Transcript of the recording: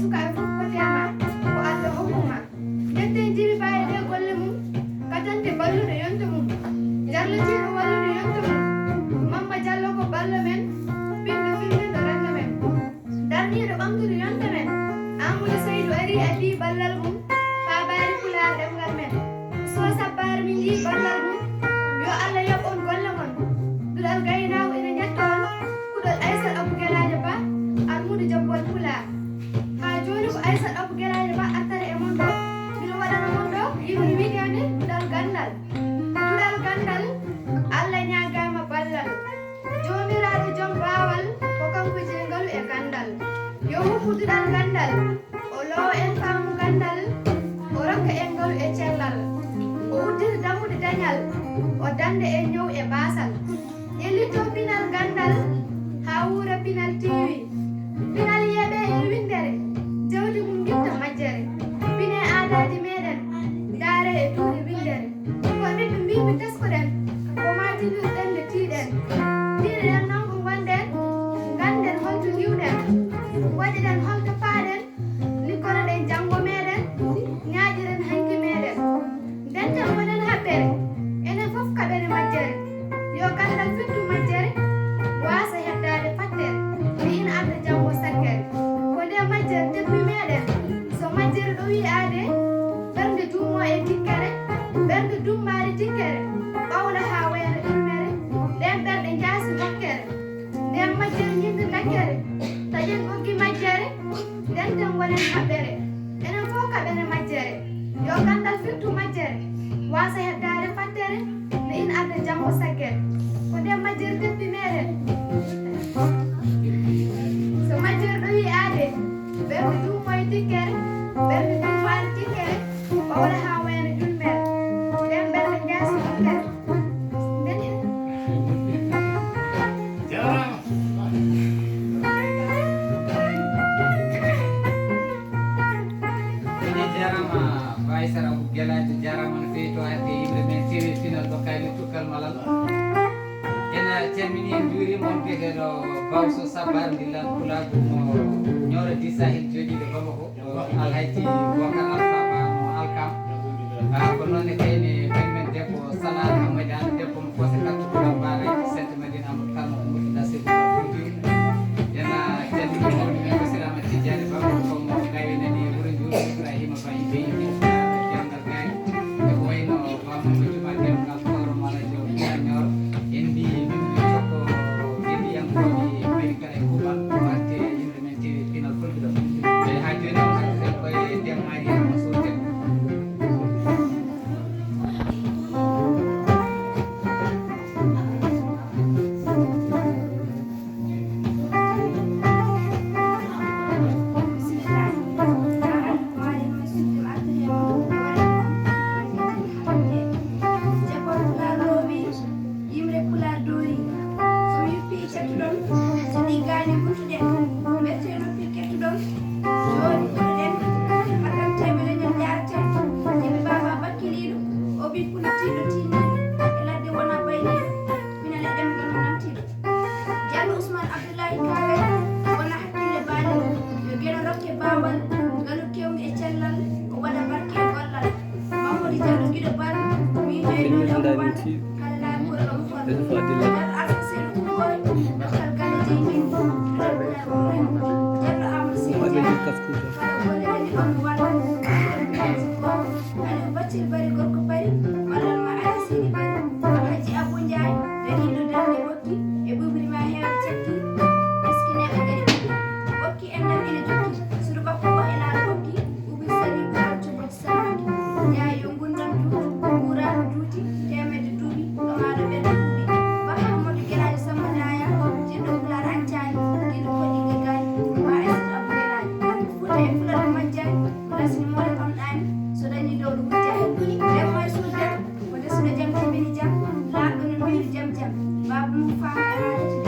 suka e fof ko tema ko Allah hokkuma nden jiri bayde golle mum katante ballude yonto mum jarlitiɗo wallude yonto mum Mamma Diallo ko ballo men ɓiɗɗo finneɗo rendo men darniɗo ɓamtude yonto men Amadou Seydou ari adi ballal mum fabari pular ɗemgal men so sabbare min yi ballal mum yo Allah yoɓ on golle mon duɗal gaynawo ene ñetton kuɗol Aissat Abou Gueladio Ba almudo jabbol pular ha joni ko Aissat Abou Gueladio Ba attare e mon ɗo mino waɗana mon ɗo yimri wiidede duɗal gandal Allah ñagama ballal jomiraɗo joom bawal ko kanko jengalu e gandal yo huppuduɗal gandal o lowo en faamu gandal o rokka en ngalu e cellal o uddita dammude dañal o dande e ñow e basal ƴellito pinal gandal ha wuura pinal tiwi pinal yeeɓe e windere jawdi mum gitta majjere pine aadaji meɗen daare e tuuɗi windere ko min ɓe mbimi teskoɗen ko matinirɗen nde tiiɗen non ko gonɗen ganden holto giwɗen waɗiɗen holto paaɗen likkoroɗen janggo meɗen ñaaƴiren hanki meɗen ndenten wonen haɓɓere enen fof kaɓere majjere yo gandal fettu majjere wasa heddade fattere mi ina adda janggo sakkere ko nde majjere teppi meɗen so majjere ɗo wi'ade ɓernde dummo e tikkere ɓernde dummade tikkere ɓawla ha wayno immere ɗen ɓerɗe jaasi mokkere nden majjere ñinde lakkere taƴen ɓoggi majjere ndenten wonen haɓɓere enen fof kaɓene majjere yo gandal firtu majjere wasa heddade fattere ne ina adda janggo sakkere ko nden majjere teppi meɗen so majjere ɗo wi'ade ɓernde dummo e tikkere ɓernde dummade tikkere ɓawla ha wayno julmere nden ɓerɗe jaasi mokkere Aissat Abou Gueladio jarama no fewi to hande yimɓe men sewi final ɗo kayli tukkal malal ena calmini en juurima on biyeteɗo bawso sabbar ndillan pulago mo ñooro di sahil joɗiɗo Bamako alhaji Bocar Alpha Bano Alkam ko noonne kayne banimen debbo Salat Hamadi An debbo mo kose kattuɗo bara sente madina Amadou Kane mo murtida seydou fouti ena calmini mawni men ko Sirama Tidiane Bamako komo gaynani wuuro juuɗo Ibrahima Ba beyi Babu mu fama